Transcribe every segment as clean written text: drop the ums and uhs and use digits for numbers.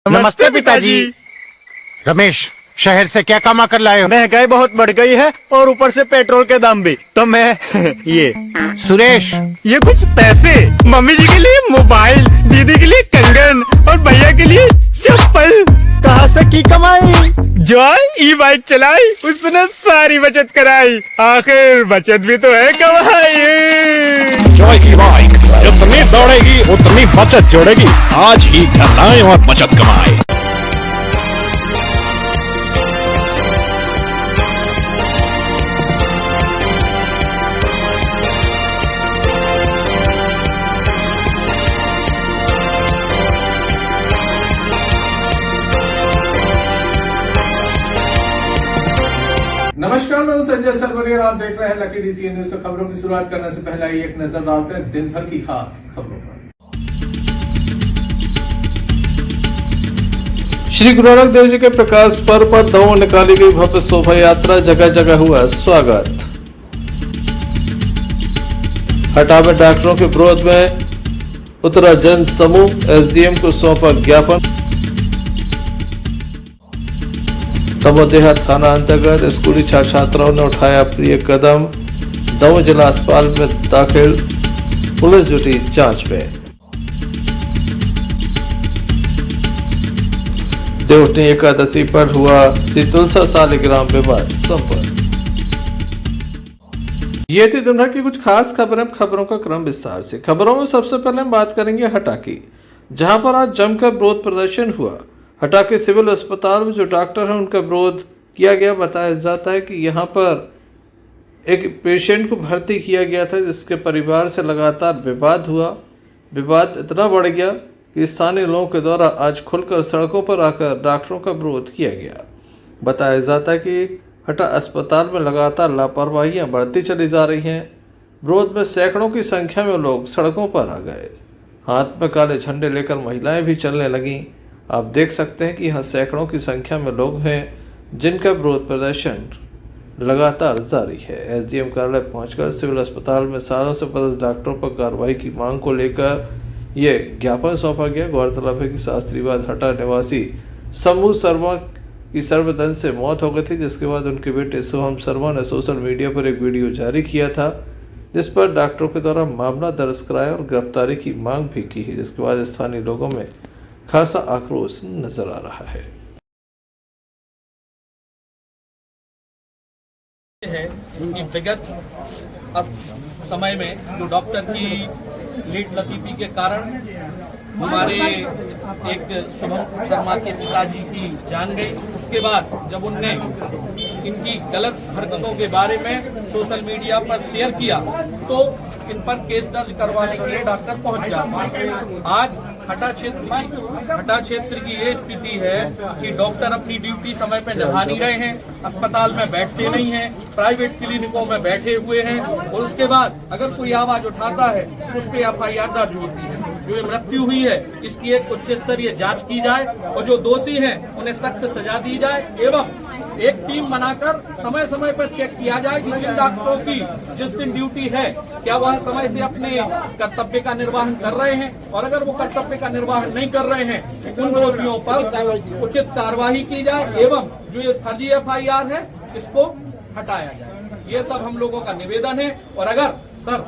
नमस्ते पिताजी। रमेश, शहर से क्या कमा कर लाए हो? महंगाई बहुत बढ़ गई है और ऊपर से पेट्रोल के दाम भी, तो मैं ये। सुरेश, ये कुछ पैसे मम्मी जी के लिए मोबाइल, दीदी के लिए कंगन और भैया के लिए चप्पल। कहाँ से की कमाई? जो ई बाइक चलाई उसने सारी बचत कराई, आखिर बचत भी तो है कमाई। जॉय की बाइक जितनी दौड़ेगी उतनी बचत जोड़ेगी। आज ही घर लाएं और बचत कमाएं। नमस्कार, मैं हूं संजय सरवरिया और आप देख रहे हैं लकी डीसी न्यूज। तो खबरों की शुरुआत करने से पहले एक नजर डालते हैं दिन भर की खास खबरों पर। श्री गुरु नानक देव जी के प्रकाश पर्व पर दौड़ निकाली गई भव्य शोभा यात्रा, जगह जगह हुआ स्वागत। हटा में डॉक्टरों के विरोध में उतरा जन समूह, एसडीएम को सौंपा ज्ञापन। तमोदेहा थाना अंतर्गत स्कूली छात्र छात्राओं ने उठाया प्रिय कदम, दमोह जिला अस्पताल में दाखिल, पुलिस जुटी जांच में। देवउठनी एकादशी पर हुआ श्री तुलसा सालिग्राम विवाह संपन्न। ये थी दुनिया की कुछ खास खबरें। खबरों का क्रम विस्तार से। खबरों में सबसे पहले हम बात करेंगे हटा की, जहां पर आज जमकर विरोध प्रदर्शन हुआ। हटा के सिविल अस्पताल में जो डॉक्टर हैं उनका विरोध किया गया। बताया जाता है कि यहाँ पर एक पेशेंट को भर्ती किया गया था, जिसके परिवार से लगातार विवाद हुआ। विवाद इतना बढ़ गया कि स्थानीय लोगों के द्वारा आज खुलकर सड़कों पर आकर डॉक्टरों का विरोध किया गया। बताया जाता है कि हटा अस्पताल में लगातार लापरवाहियाँ बढ़ती चली जा रही हैं। विरोध में सैकड़ों की संख्या में लोग सड़कों पर आ गए। हाथ में काले झंडे लेकर महिलाएं भी चलने लगीं। आप देख सकते हैं कि यहाँ सैकड़ों की संख्या में लोग हैं जिनका विरोध प्रदर्शन लगातार जारी है। एसडीएम कार्यालय पहुंचकर सिविल अस्पताल में सालों से पदस्थ डॉक्टरों पर कार्रवाई की मांग को लेकर ये ज्ञापन सौंपा गया। गौरतलब है कि शास्त्रीवाद हटा निवासी शंभू शर्मा की सर्वदन से मौत हो गई थी, जिसके बाद उनके बेटे सोहम शर्मा ने सोशल मीडिया पर एक वीडियो जारी किया था, जिस पर डॉक्टरों के द्वारा मामला दर्ज कराया और गिरफ्तारी की मांग भी की है, जिसके बाद स्थानीय लोगों में खासा आक्रोश नजर आ रहा है। कि विगत समय में जो डॉक्टर की लेट लतीफी के कारण हमारे एक शुभम शर्मा के पिताजी की जान गई, उसके बाद जब उनने इनकी गलत हरकतों के बारे में सोशल मीडिया पर शेयर किया तो इन पर केस दर्ज करवाने के लिए डॉक्टर पहुंच जाते। आज हटा क्षेत्र की ये स्थिति है कि डॉक्टर अपनी ड्यूटी समय पे निभा नहीं रहे हैं, अस्पताल में बैठते नहीं हैं, प्राइवेट क्लिनिकों में बैठे हुए हैं और उसके बाद अगर कोई आवाज उठाता है तो उस पर एफआईआर दर्ज होती है। जो मृत्यु हुई है इसकी एक उच्च स्तरीय जांच की जाए और जो दोषी हैं उन्हें सख्त सजा दी जाए एवं एक टीम बनाकर समय समय पर चेक किया जाए कि जिन डॉक्टरों की जिस दिन ड्यूटी है क्या वह समय से अपने कर्तव्य का निर्वहन कर रहे हैं, और अगर वो कर्तव्य का निर्वहन नहीं कर रहे हैं उन दोषियों पर उचित कार्यवाही की जाए एवं जो ये फर्जी एफआईआर है इसको हटाया जाए। ये सब हम लोगों का निवेदन है। और अगर सर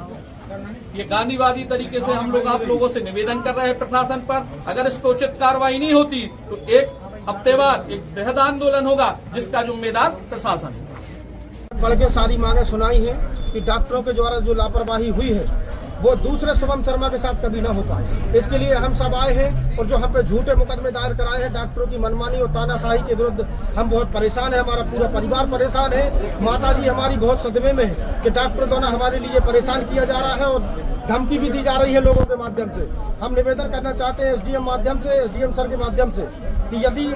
ये गांधीवादी तरीके से हम लोग आप लोगों से निवेदन कर रहे हैं प्रशासन पर, अगर इस पर उचित कार्रवाई नहीं होती तो एक हफ्ते बाद एक बृहद आंदोलन होगा जिसका जिम्मेदार प्रशासन है। बढ़ के सारी मांगे सुनाई है कि डॉक्टरों के द्वारा जो लापरवाही हुई है वो दूसरे शुभम शर्मा के साथ कभी ना हो पाए। इसके लिए हम सब आए हैं और जो हम पे झूठे मुकदमे दायर कराए हैं डॉक्टरों की मनमानी और तानाशाही के विरुद्ध हम बहुत परेशान है। हमारा पूरा परिवार परेशान है। माता जी हमारी बहुत सदमे में है कि डॉक्टरों द्वारा हमारे लिए परेशान किया जा रहा है और धमकी भी दी जा रही है लोगों के माध्यम से। हम निवेदन करना चाहते हैं एसडीएम माध्यम से, एसडीएम सर के माध्यम से कि यदि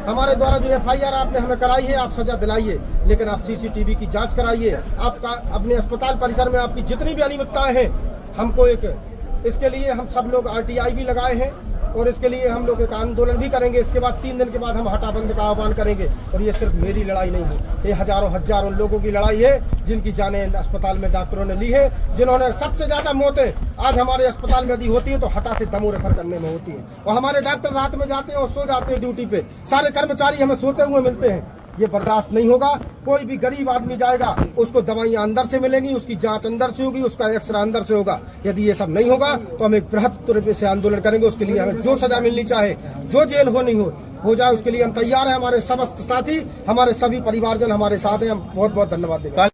हमारे द्वारा जो एफआईआर आपने हमें कराई है आप सजा दिलाइए, लेकिन आप सीसीटीवी की जांच कराइए। आपका अपने अस्पताल परिसर में आपकी जितनी भी अनियमितताएं हैं हमको एक इसके लिए हम सब लोग आरटीआई भी लगाए हैं और इसके लिए हम लोग एक आंदोलन भी करेंगे। इसके बाद 3 दिन के बाद हम हटाबंदी का आह्वान करेंगे। और ये सिर्फ मेरी लड़ाई नहीं है, ये हजारों लोगों की लड़ाई है, जिनकी जानें अस्पताल में डॉक्टरों ने ली है, जिन्होंने सबसे ज्यादा मौतें आज हमारे अस्पताल में यदि होती है तो हटा से दमों रेफर करने में होती है। और हमारे डॉक्टर रात में जाते हैं और सो जाते हैं ड्यूटी पे, सारे कर्मचारी हमें सोते हुए मिलते हैं। ये बर्दाश्त नहीं होगा। कोई भी गरीब आदमी जाएगा, उसको दवाइयां अंदर से मिलेंगी, उसकी जांच अंदर से होगी, उसका एक्सरे अंदर से होगा। यदि ये सब नहीं होगा तो हम एक बृहद रूप से आंदोलन करेंगे। उसके लिए हमें जो सजा मिलनी चाहे, जो जेल हो जाए, उसके लिए हम तैयार हैं। हमारे समस्त साथी, हमारे सभी परिवारजन हमारे साथ हैं। हम बहुत बहुत धन्यवाद देंगे।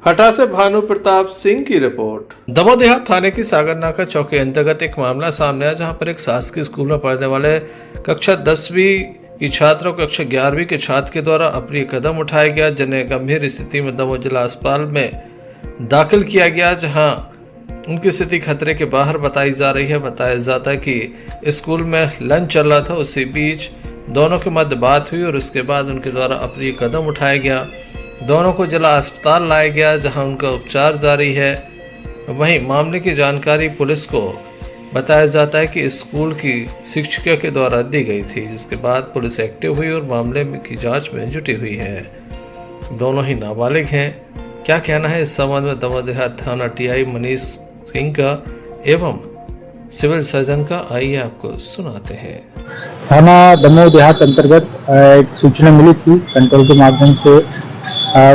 हटा से भानु प्रताप सिंह की रिपोर्ट। दमोह थाने की सागरनाका चौक के अंतर्गत एक मामला सामने आया, जहां पर एक शासकीय स्कूल में पढ़ने वाले कक्षा 10वीं की छात्र और कक्षा 11वीं के छात्र के द्वारा अप्रिय कदम उठाया गया, जिन्हें गंभीर स्थिति में दमोह जिला अस्पताल में दाखिल किया गया, जहां उनकी स्थिति खतरे के बाहर बताई जा रही है। बताया जाता है कि स्कूल में लंच चल रहा था, उसी बीच दोनों के मध्य बात हुई और उसके बाद उनके द्वारा अप्रिय कदम उठाया गया। दोनों को जिला अस्पताल लाया गया, जहां उनका उपचार जारी है। वहीं मामले की जानकारी पुलिस को बताया जाता है कि स्कूल की शिक्षिका के द्वारा दी गई थी, जिसके बाद पुलिस एक्टिव हुई और मामले की जांच में जुटी हुई है। दोनों ही नाबालिग हैं। क्या कहना है इस संबंध में दमोह थाना टीआई मनीष सिंह का एवं सिविल सर्जन का, आइए आपको सुनाते हैं। थाना दमोह देहात अंतर्गत एक सूचना मिली थी कंट्रोल के माध्यम से।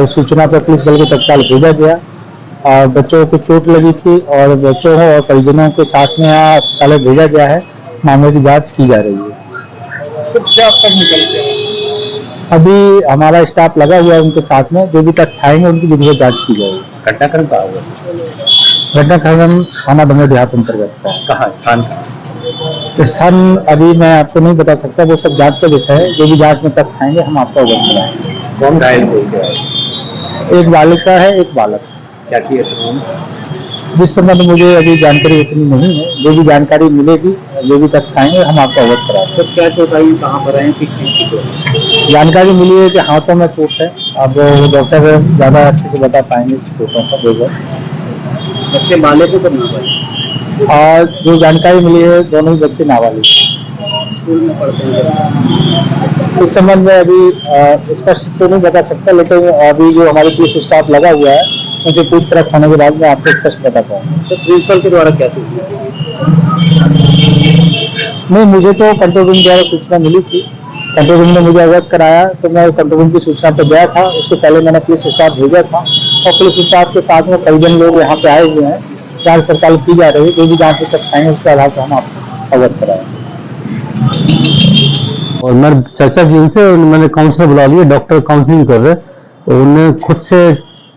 उस सूचना पर पुलिस बल को तत्काल भेजा गया। बच्चों को चोट लगी थी और बच्चों और परिजनों के साथ में यहाँ अस्पताल भेजा गया है। मामले की जांच की जा रही है। तो क्या अब तक निकल गया? अभी हमारा स्टाफ लगा हुआ है उनके साथ में, जो भी तथ्य आएंगे उनकी विधिवत जांच की जाएगी। घटनाक्रम कहाँ हुआ? घटनाक्रम थाना दमोह देहात अंतर्गत का। कहाँ स्थान? स्थान अभी मैं आपको नहीं बता सकता, वो सब जांच का विषय है। जो भी जांच में तथ्य आएंगे हम आपको अवगत कराएंगे। कौन घायल हो गया? एक बालिका है, एक बालक। क्या किया सर? जिस संबंध में मुझे अभी जानकारी इतनी नहीं है, जो भी जानकारी मिलेगी, जो भी तथ्य आएंगे हम आपको अवगत कराएंगे। तो क्या चोट आई, कहाँ पर है, किस चीज की चोट? जानकारी मिली है कि हाथों में चोट है। अब डॉक्टर ज्यादा अच्छे से बता पाएंगे इस चोटों का बेगर। बच्चे बालक को करना पड़ेगा। और जो जानकारी मिली है, दोनों ही बच्चे नाबालिग स्कूल में पढ़ते हैं। इस संबंध में अभी स्पष्ट तो नहीं बता सकता, लेकिन अभी जो हमारे पुलिस स्टाफ लगा हुआ है उनसे पूछताछ होने के बाद में आपको स्पष्ट बता पाऊंगा। तो प्रिंसिपल के द्वारा क्या सूचना? नहीं, मुझे तो कंट्रोल रूम द्वारा सूचना मिली थी। कंट्रोल रूम ने मुझे अवगत कराया तो मैं कंट्रोल रूम की सूचना पर गया था। उसके पहले मैंने पुलिस स्टाफ भेजा था और पुलिस स्टाफ के साथ में परिजन लोग यहाँ पे आए हुए हैं। जांच पड़ताल की जा रही है, जो भी जांच तक आएंगे उसके आधार पर हम आपको अवगत कराएंगे। और मैंने चर्चा की उनसे, मैंने काउंसलर बुला लिए, डॉक्टर काउंसलिंग कर रहे हैं। तो उन्हें खुद से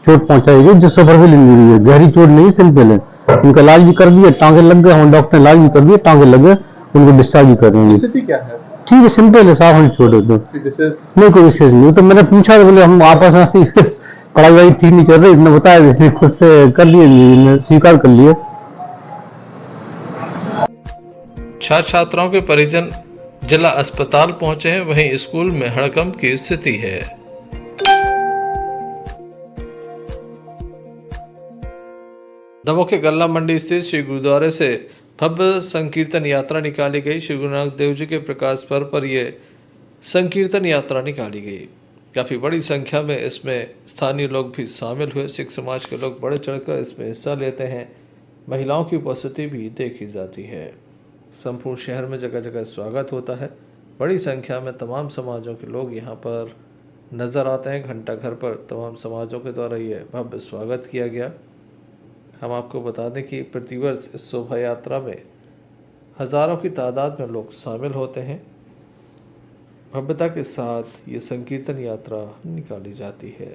चोट पहुंचाई गई जो सुपरफिशियल इंजरी है, गहरी चोट नहीं, सिंपल है। उनका इलाज भी कर दिया, टांगे लग गए, हम डॉक्टर ने इलाज भी कर दिया, टांगे लग गए, उनको डिस्चार्ज भी कर देंगे। स्थिति क्या है? ठीक है, सिंपल है, साफ वाली चोट है। तो नहीं कोई विशेष नहीं। तो मैंने पूछा तो बोले हम आपस में पढ़ाई वढ़ाई ठीक नहीं चल रही, इतना बताया, जैसे खुद से कर लिए, स्वीकार कर लिए। छात्र छात्राओं के परिजन जिला अस्पताल पहुंचे हैं, वहीं स्कूल में हड़कंप की स्थिति है। दमोह के गल्ला मंडी स्थित श्री गुरुद्वारे से भव्य संकीर्तन यात्रा निकाली गई। श्री गुरु नानक देव जी के प्रकाश पर्व पर यह संकीर्तन यात्रा निकाली गई। काफ़ी बड़ी संख्या में इसमें स्थानीय लोग भी शामिल हुए। सिख समाज के लोग बढ़ चढ़कर इसमें हिस्सा लेते हैं। महिलाओं की उपस्थिति भी देखी जाती है। संपूर्ण शहर में जगह जगह स्वागत होता है। बड़ी संख्या में तमाम समाजों के लोग यहाँ पर नज़र आते हैं। घंटा घर पर तमाम समाजों के द्वारा ये भव्य स्वागत किया गया। हम आपको बता दें कि प्रतिवर्ष इस शोभा यात्रा में हज़ारों की तादाद में लोग शामिल होते हैं। भव्यता के साथ ये संकीर्तन यात्रा निकाली जाती है।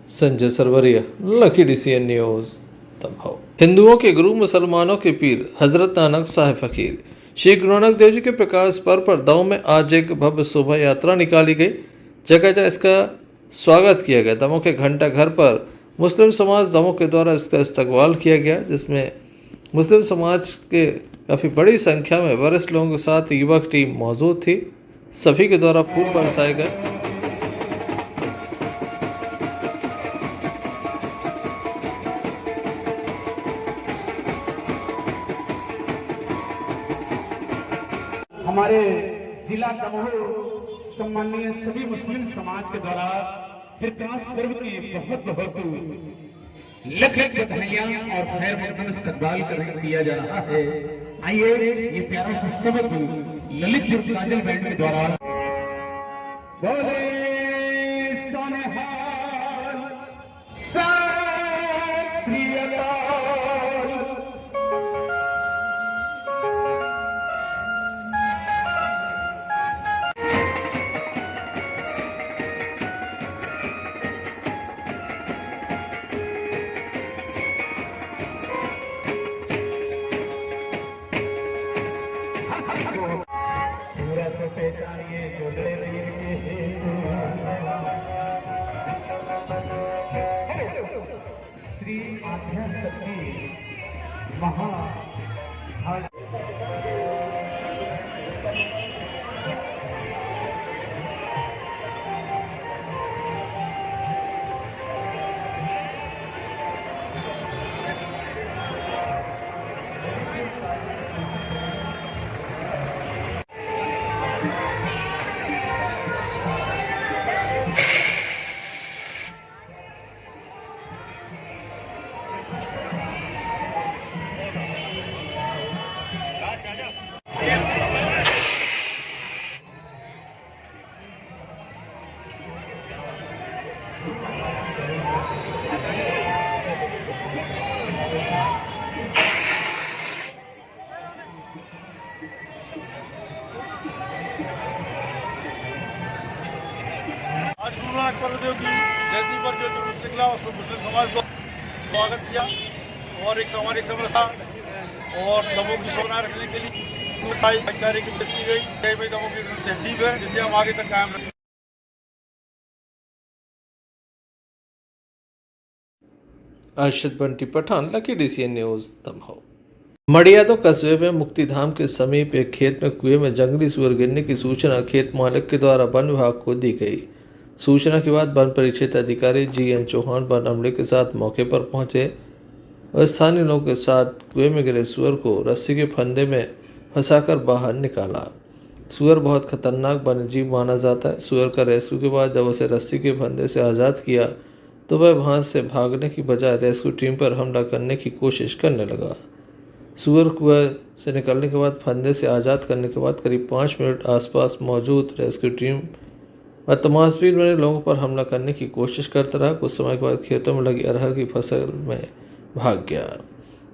Sanjay Sarwaria, Lucky DCN news Damoh. हिंदुओं के गुरु मुसलमानों के पीर हजरत नानक साहिब फकीर श्री गुरु नानक देव जी के प्रकाश पर्व पर दमोह में आज एक भव्य शोभा यात्रा निकाली गई। जगह जगह इसका स्वागत किया गया। दमोह के घंटा घर पर मुस्लिम समाज दमोह के द्वारा इसका इस्तकबाल किया गया, जिसमें मुस्लिम समाज के काफ़ी बड़ी संख्या में वरिष्ठ लोगों के साथ युवक टीम मौजूद थी। सभी के द्वारा फूल बरसाए गए। हमारे जिला दमोह सम्मानीय सभी मुस्लिम समाज के द्वारा प्रकाश पर्व की बहुत बहुत लख लख बधाइयां और खैर मकदम इस्तकबाल किया जा रहा है। आइए ये प्यारा सा सबक ललितपुर काजल बैंड के द्वारा बोले सोनेहाल सत श्री अकाल। श्री आध्या शक्ति महा आज गुरु नानक पर्वदेव की जयंती पर जो जुलूस निकला उसको मुस्लिम समाज को स्वागत किया और एक सामाजिक समरसा और दमोह की शोभा रखने के लिए भाईचारे की पेश की गई। कई दमोह की तहजीब है जिसे हम आगे तक कायम रखें। Arshad Bunty Pathan, Lucky DCN news Damoh. Madiyado कस्बे में मुक्तिधाम के समीप एक खेत में कुएं में जंगली सूअर गिरने की सूचना खेत मालिक के द्वारा वन विभाग को दी गई। सूचना के बाद वन परिक्षेत्र अधिकारी GN चौहान वन अमले के साथ मौके पर पहुंचे और स्थानीय लोगों के साथ कुएं में गिरे सूअर को रस्सी के फंदे में फंसाकर बाहर निकाला। सूअर बहुत खतरनाक वन्यजीव माना जाता है। सूअर का रेस्क्यू के बाद जब उसे रस्सी के फंदे से आज़ाद किया तो वह वहां से भागने की बजाय रेस्क्यू टीम पर हमला करने की कोशिश करने लगा। सूअर कुएं से निकलने के बाद फंदे से आज़ाद करने के बाद करीब 5 मिनट आसपास मौजूद रेस्क्यू टीम व तमाशबीन वाले लोगों पर हमला करने की कोशिश करता रहा। कुछ समय के बाद खेतों में लगी अरहर की फसल में भाग गया।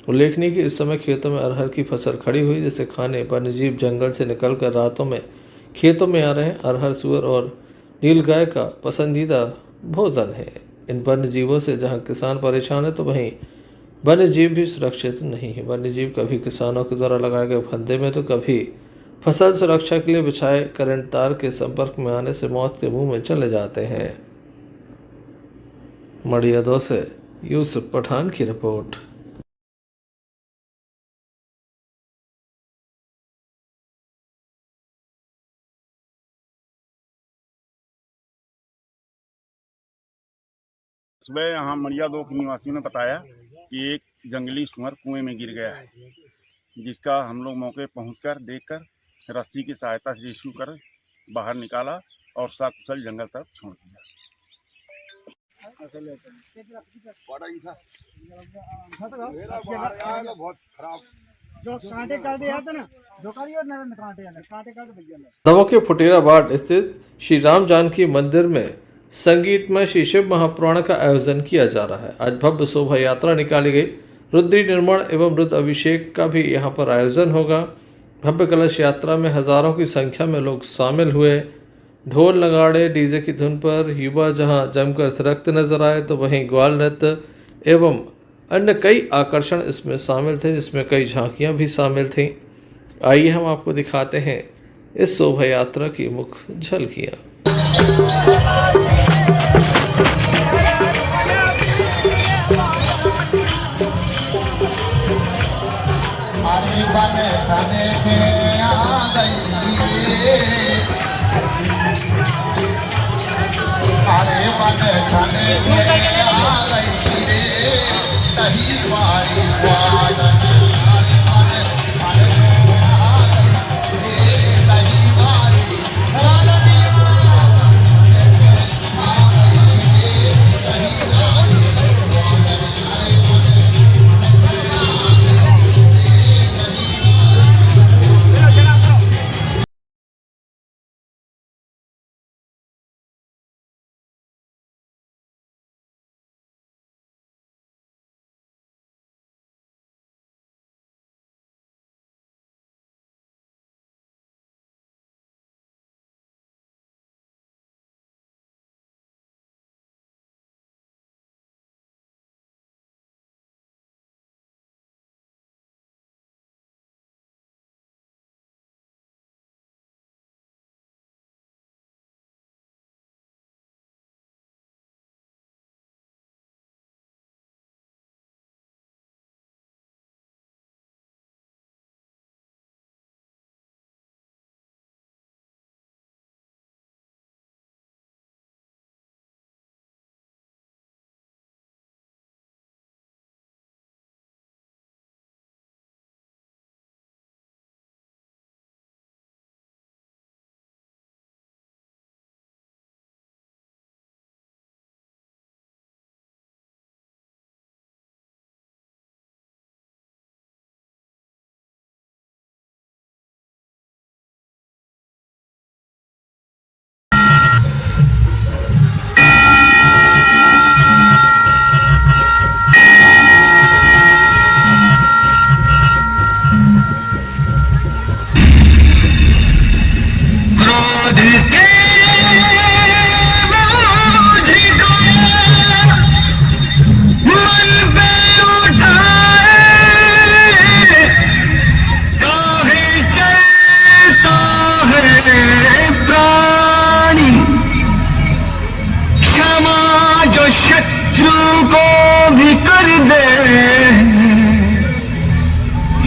उल्लेखनीय कि इस समय खेतों में अरहर की फसल खड़ी हुई, जिसे खाने वन्यजीव जंगल से निकलकर रातों में खेतों में आ रहे हैं। अरहर सूअर और नीलगाय का पसंदीदा भोजन है। इन वन्यजीवों से जहां किसान परेशान है तो वहीं वन्यजीव भी सुरक्षित नहीं है। वन्यजीव कभी किसानों के द्वारा लगाए गए फंदे में तो कभी फसल सुरक्षा के लिए बिछाए करंट तार के संपर्क में आने से मौत के मुंह में चले जाते हैं। मड़ियादो से यूसुफ पठान की रिपोर्ट। सुबह यहाँ मड़िया 2 के निवासियों ने बताया कि एक जंगली सुअर कुएं में गिर गया है, जिसका हम लोग मौके पहुंचकर देखकर रस्सी की सहायता से रेस्क्यू कर बाहर निकाला और सकुशल जंगल तरफ छोड़ दिया। दमोह के फुटेराबाद स्थित श्री राम जानकी मंदिर में संगीतमय श्री शिव महापुराण का आयोजन किया जा रहा है। आज भव्य शोभा यात्रा निकाली गई। रुद्री निर्माण एवं रुद्र अभिषेक का भी यहाँ पर आयोजन होगा। भव्य कलश यात्रा में हजारों की संख्या में लोग शामिल हुए। ढोल नगाड़े डीजे की धुन पर युवा जहां जमकर थिरकते नजर आए, तो वहीं ग्वाल नृत्य एवं अन्य कई आकर्षण इसमें शामिल थे, जिसमें कई झांकियां भी शामिल थीं। आइए हम आपको दिखाते हैं इस शोभा यात्रा की मुख्य झलकियां।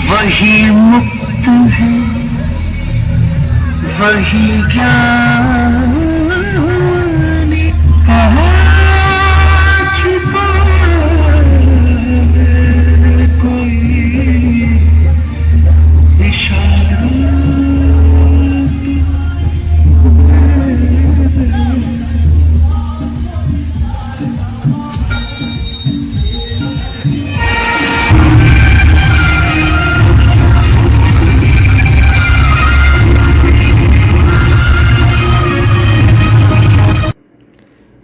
वही मुक्त है, वही ज्ञानी, कहाँ छिपा है कोई इशारा।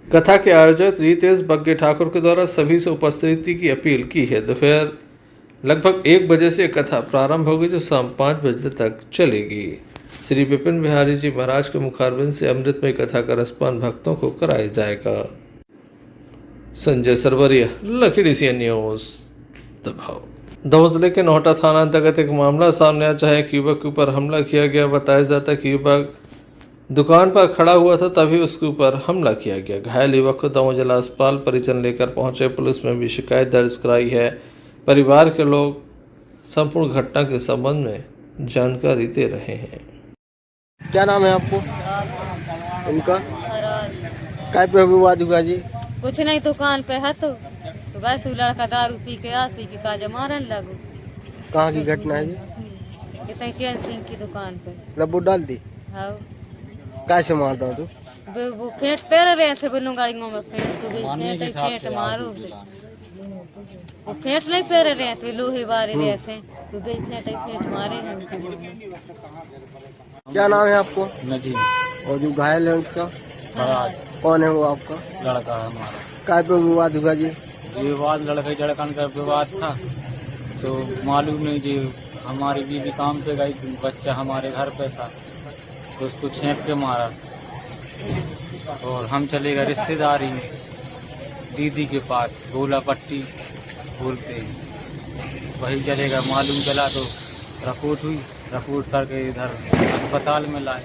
कथा के आयोजक रितेश बग्गे ठाकुर के द्वारा सभी से उपस्थिति की अपील की है। दोपहर लगभग 1 बजे से कथा प्रारंभ होगी, जो शाम 5 बजे तक चलेगी। श्री विपिन बिहारी जी महाराज के मुखारबिंद से अमृतमय कथा का रसपान भक्तों को कराया जाएगा। संजय सरवरिया, लखीडी सी न्यूज दबाव। दमोह जिले के नोहटा थाना अंतर्गत एक मामला सामने आया, जहाँ एक युवक के ऊपर हमला किया गया। बताया जाता है कि युवक दुकान पर खड़ा हुआ था, तभी उसके ऊपर हमला किया गया। घायल युवक को दमोह जिला अस्पताल परिजन लेकर पहुंचे। पुलिस में भी शिकायत दर्ज कराई है। परिवार के लोग संपूर्ण घटना के संबंध में जानकारी दे रहे हैं। क्या नाम है आपको? उनका काय पे विवाद हुआ जी? कुछ नहीं दुकान पे है तो बस वो लड़का दारू पी के आसी की काजा मारन लगो। कहाँ की घटना है ये? कितने चैन सिंह की दुकान पे लब्बू डाल दी। हाँ कैसे मारता हूँ तू? वो फेंट पेर रहे थे बिल्लू गाड़ियों में फेंट तो फेंट मारो वो फेंट नहीं पेर रहे थे लोहे बारे रहे थे तो फेंट मारे हैं। क्या नाम है आपको? नदी। और जो घायल है उसका कौन है वो आपका? लड़का है हमारा। काय पे विवाद हुआ जी? विवाद लड़के लड़कन का विवाद था तो मालूम नहीं जी हमारी बीवी काम पे गई बच्चा हमारे घर पे था तो उसको छेंक के मारा और हम चले गए रिश्तेदारी में दीदी के पास गोला पट्टी बोलते वही चले गए। मालूम चला तो रिपोर्ट हुई, रिपोर्ट करके इधर अस्पताल में लाए।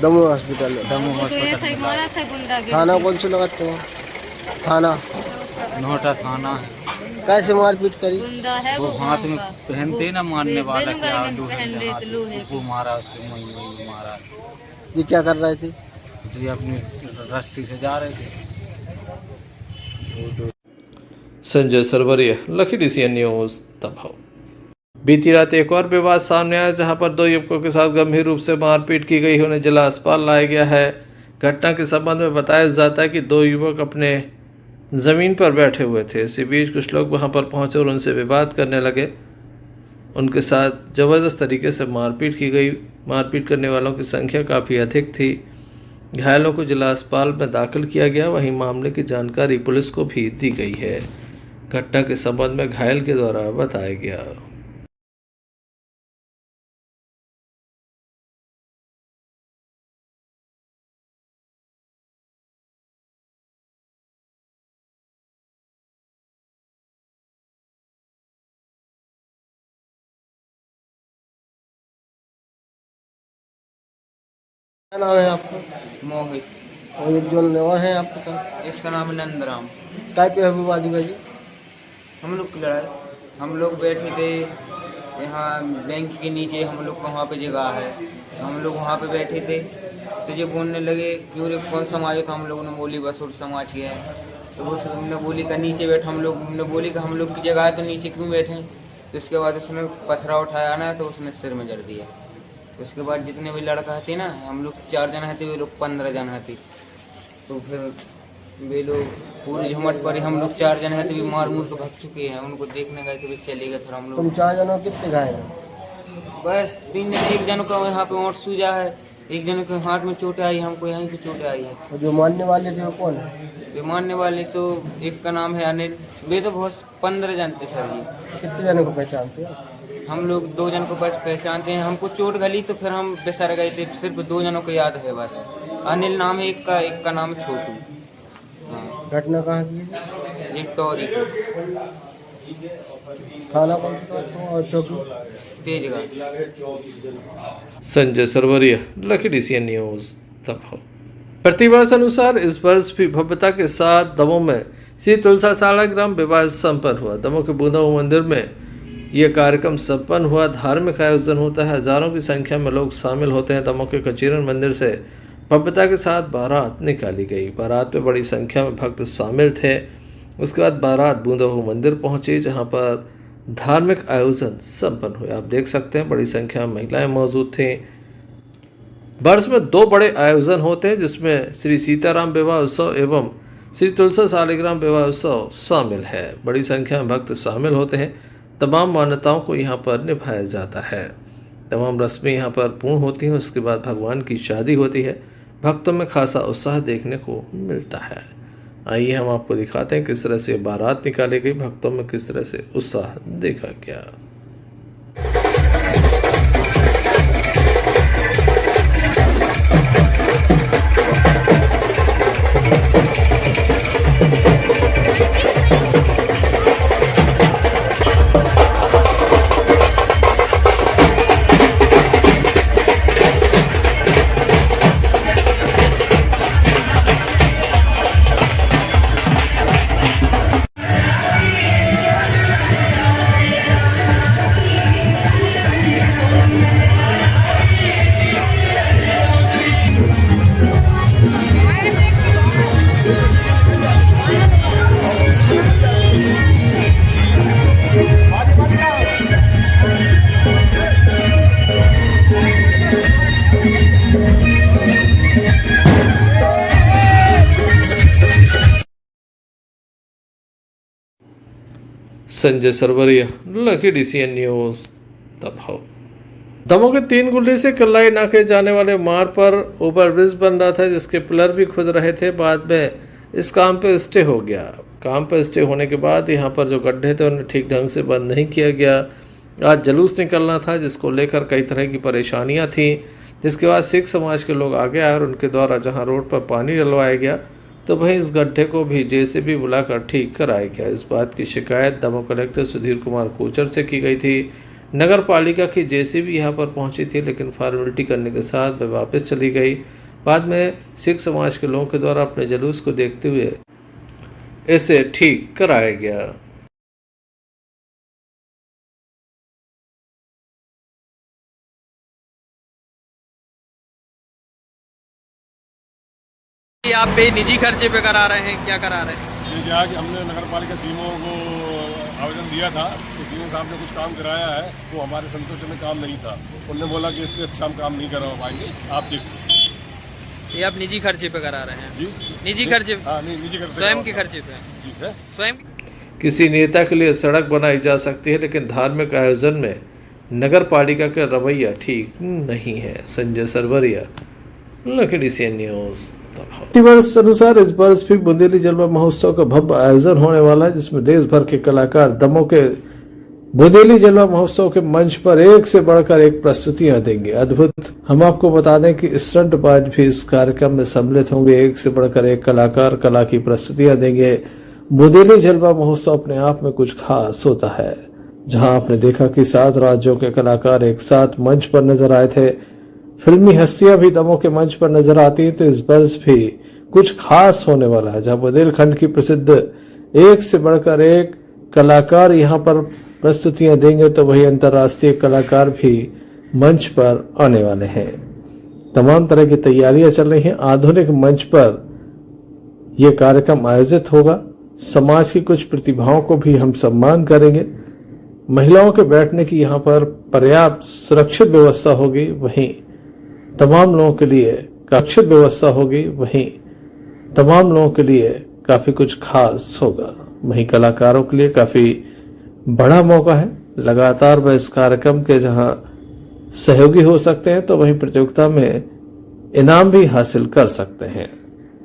दमू हॉस्पिटल में? दमू हॉस्पिटल। थाना कौन से लगाते हो? थाना नोटा थाना है। कैसे मारपीट करी? वो हाथ में पहनते ना मारने वाला क्या वो मारा उसके मुंह मारा। ये क्या कर रहे थे? जी अपनी रास्ते से जा रहे थे। संजय सरवरिया, लखी DCN न्यूज दमोह। बीती रात एक और विवाद सामने आया जहां पर 2 युवकों के साथ गंभीर रूप से मारपीट की गई। उन्हें जिला अस्पताल लाया गया है। घटना के संबंध में बताया जाता है कि 2 युवक अपने ज़मीन पर बैठे हुए थे। इसी बीच कुछ लोग वहां पर पहुंचे और उनसे विवाद करने लगे। उनके साथ ज़बरदस्त तरीके से मारपीट की गई। मारपीट करने वालों की संख्या काफ़ी अधिक थी। घायलों को जिला अस्पताल में दाखिल किया गया। वहीं मामले की जानकारी पुलिस को भी दी गई है। घटना के संबंध में घायल के द्वारा बताया गया। क्या नाम है आपका? मोहित। और एक जो और है आपके साथ? इसका नाम है नंदराम। काय पे विवाद हुआ जी? हम लोग की लड़ाई हम लोग बैठे थे यहाँ बैंक के नीचे। हम लोग को वहाँ पे जगह है हम लोग वहाँ पे बैठे थे तो ये बोलने लगे कि रे कौन समाज था। हम लोगों ने बोली बसुर समाज के हैं तो वो हमने बोली का नीचे बैठे। हम लोग ने बोली कि हम लोग की जगह है तो नीचे क्यों बैठे। तो इसके बाद उसने पथरा उठाया ना तो उसने सिर में जड़ दिया। उसके बाद जितने भी लड़का थे ना हम लोग 4 जन थे वे लोग 15 जन थे तो फिर वे लोग पूरे झुमट पर हम लोग 4 जन थे मार मूर के भाग चुके हैं। उनको देखने गए तो वे चले गए। फिर हम लोग। तुम 4 जनों कितने घायल हैं? बस 3 जन। एक जन का यहाँ पे ओंठ सूजा है, एक जन के हाथ में चोटें आई, हमको यहीं पे चोटें आई है। जो मारने वाले थे वो कौन है? वे मारने वाले तो एक का नाम है अनिल। वे तो बहुत 15 जन थे सर जी। कितने जनों को पहचानते हैं? हम लोग 2 जन को बस पहचानते हैं। हमको चोट गली तो फिर हम बेसर गए थे। सिर्फ 2 जनों को याद है बस। अनिल नाम है एक का नाम है छोटू। हाँ। घटना कहाँ की है? एक टोरी की। थाना कौन सा और चौकी? तेजगढ़। संजय सरवरिया, लखी DCN न्यूज दमोह। प्रतिवर्ष अनुसार इस वर्ष भी भव्यता के साथ दमोह में श्री तुलसा सालाग्राम विवाह संपन्न हुआ। दमोह के बूंदाऊ मंदिर में यह कार्यक्रम संपन्न हुआ। धार्मिक आयोजन होता है। हजारों की संख्या में लोग शामिल होते हैं। दमोह के कचीरन मंदिर से भव्यता के साथ बारात निकाली गई। बारात में बड़ी संख्या में भक्त शामिल थे। उसके बाद बारात बूंदाऊ मंदिर पहुंची जहां पर धार्मिक आयोजन संपन्न हुए। आप देख सकते हैं बड़ी संख्या में महिलाएं मौजूद थीं। वर्ष में 2 बड़े आयोजन होते हैं जिसमें श्री सीताराम विवाह उत्सव एवं श्री तुलसा सालिग्राम विवाह उत्सव शामिल है। बड़ी संख्या में भक्त शामिल होते हैं। तमाम मान्यताओं को यहाँ पर निभाया जाता है। तमाम रस्में यहाँ पर पूर्ण होती हैं। उसके बाद भगवान की शादी होती है। भक्तों में खासा उत्साह देखने को मिलता है। आइए हम आपको दिखाते हैं किस तरह से बारात निकाली गई। भक्तों में किस तरह से उत्साह देखा गया। Sanjay Sarwaria, Lucky DCN news, Damoh. Damoh के 3 गुल्ली से कल्लाई नाके जाने वाले मार्ग पर ओवरब्रिज बन रहा था, जिसके पिलर भी खुद रहे थे। बाद में इस काम पे स्टे हो गया। काम पर स्टे होने के बाद यहाँ पर जो गड्ढे थे उन्हें ठीक ढंग से बंद नहीं किया गया। आज जुलूस निकलना था, जिसको लेकर कई तरह की परेशानियाँ थीं, जिसके बाद सिख समाज के लोग आगे आए और उनके द्वारा जहाँ रोड पर पानी डलवाया गया तो वहीं इस गड्ढे को भी JCB बुलाकर ठीक कराया गया। इस बात की शिकायत दमोह कलेक्टर सुधीर कुमार कोचर से की गई थी। नगर पालिका की JCB यहाँ पर पहुँची थी, लेकिन फॉर्मेलिटी करने के साथ वह वापस चली गई। बाद में सिख समाज के लोगों के द्वारा अपने जुलूस को देखते हुए इसे ठीक कराया गया। आप पे निजी खर्चे पे करा रहे हैं, क्या करा रहे हैं? ये क्या है कि हमने नगर पालिका सीमो को आवेदन दिया था कि सीमो साहब ने कुछ काम कराया है, वो हमारे संतोष में काम नहीं था। उन्होंने बोला कि इससे अच्छा हम काम नहीं करवा पाएंगे, आप देखो। ये आप निजी खर्चे पे करा रहे हैं? जी, निजी खर्चे? हाँ, नहीं, निजी खर्चे, स्वयं के खर्चे पे? जी है। स्वयं किसी नेता के लिए सड़क बनाई जा सकती है, लेकिन धार्मिक आयोजन में नगर पालिका का रवैया ठीक नहीं है। Sanjay Sarwaria, Lucky DCN news. वर्ष अनुसार इस वर्ष भी बुंदेली जलवा महोत्सव का भव्य आयोजन होने वाला है, जिसमें देश भर के कलाकार दमोह के बुंदेली जलवा महोत्सव के मंच पर एक से बढ़कर एक प्रस्तुतियां देंगे। अद्भुत। हम आपको बता दें कि स्टंटबाज भी इस कार्यक्रम में सम्मिलित होंगे। एक से बढ़कर एक कलाकार कला की प्रस्तुतियां देंगे। बुंदेली जलवा महोत्सव अपने आप में कुछ खास होता है, जहां आपने देखा कि 7 राज्यों के कलाकार एक साथ मंच पर नजर आए थे। फिल्मी हस्तियां भी दमोह के मंच पर नजर आती हैं, तो इस वर्ष भी कुछ खास होने वाला है, जहां बुंदेलखंड की प्रसिद्ध एक से बढ़कर एक कलाकार यहां पर प्रस्तुतियां देंगे, तो वही अंतर्राष्ट्रीय कलाकार भी मंच पर आने वाले हैं। तमाम तरह की तैयारियां चल रही हैं। आधुनिक मंच पर यह कार्यक्रम आयोजित होगा। समाज की कुछ प्रतिभाओं को भी हम सम्मान करेंगे। महिलाओं के बैठने की यहाँ पर पर्याप्त सुरक्षित व्यवस्था होगी। वहीं तमाम लोगों के लिए सुरक्षित व्यवस्था होगी। वहीं तमाम लोगों के लिए काफी कुछ खास होगा। वहीं कलाकारों के लिए काफी बड़ा मौका है। लगातार वह इस कार्यक्रम के जहां सहयोगी हो सकते हैं, तो वहीं प्रतियोगिता में इनाम भी हासिल कर सकते हैं।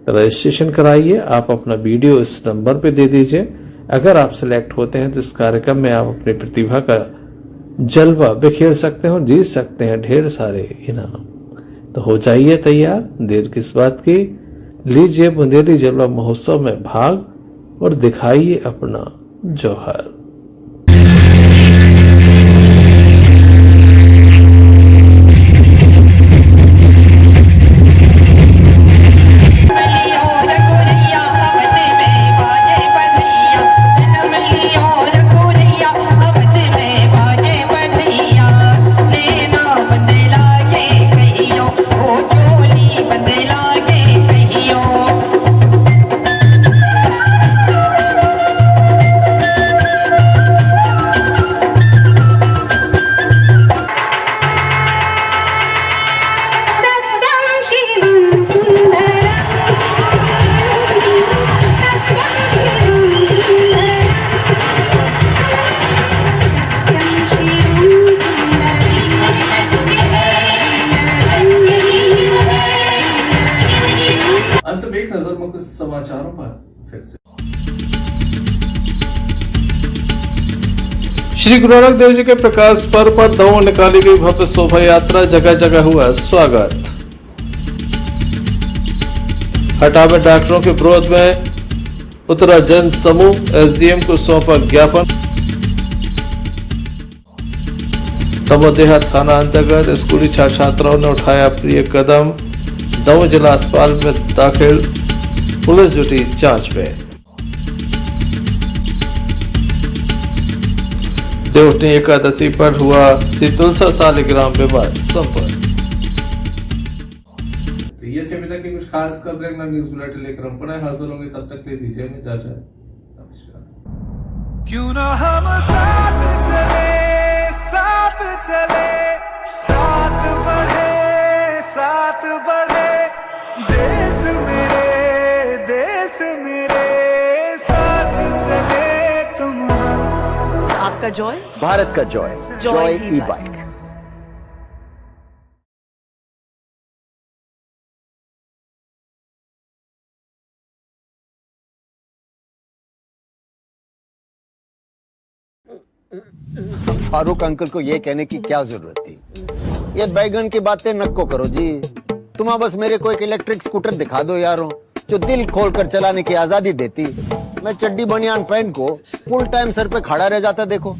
रजिस्ट्रेशन कराइए। आप अपना वीडियो इस नंबर पे दे दीजिए। अगर आप सिलेक्ट होते हैं तो इस कार्यक्रम में आप अपनी प्रतिभा का जलवा बिखेर सकते हो, जीत सकते हैं ढेर सारे इनाम। तो हो जाइए तैयार, देर किस बात की। लीजिए बुंदेली जलवा महोत्सव में भाग और दिखाइए अपना जौहर। अंत में एक नजर मुख्य समाचारों पर फिर से। श्री गुरु नानक देव जी के प्रकाश पर्व पर दमोह निकाली गई भव्य शोभा यात्रा, जगह जगह हुआ स्वागत। हटा में डॉक्टरों के विरोध में उतरा जन समूह, SDM को सौंपा ज्ञापन। दमोह देहात थाना अंतर्गत स्कूली छात्राओं ने उठाया प्रिय कदम। दमोह जिला अस्पताल में दाखिल, पुलिस जुटी जांच में। देवउठनी एकादशी पर हुआ श्री तुलसा सालिग्राम विवाद संपन्न। तो ये थे अभी तक की कुछ खास खबरें न्यूज़ बुलेटिन लेकर हम पुनः हाजिर होंगे। तब तक ले दीजिए हमें इजाजत। नमस्कार। क्यों ना हम साथ चले, साथ चले, साथ बढ़े, साथ बढ़े। देश मेरे, साथ चले तुम। का जॉय, भारत का जॉय, जॉय ई बाइक। फारूक अंकल को ये कहने की क्या जरूरत थी? ये बैगन की बातें नको करो जी। तुम बस मेरे को एक इलेक्ट्रिक स्कूटर दिखा दो यारो, जो दिल खोलकर चलाने की आजादी देती। मैं चड्डी बनियान पहन को फुल टाइम सर पे खड़ा रह जाता। देखो,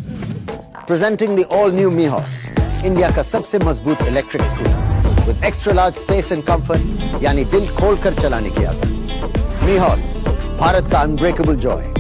प्रेजेंटिंग द ऑल न्यू मीहॉस, इंडिया का सबसे मजबूत electric scooter with extra large space and comfort, यानी दिल खोलकर चलाने की आजादी। मीहॉस, भारत का अनब्रेकेबल जॉय।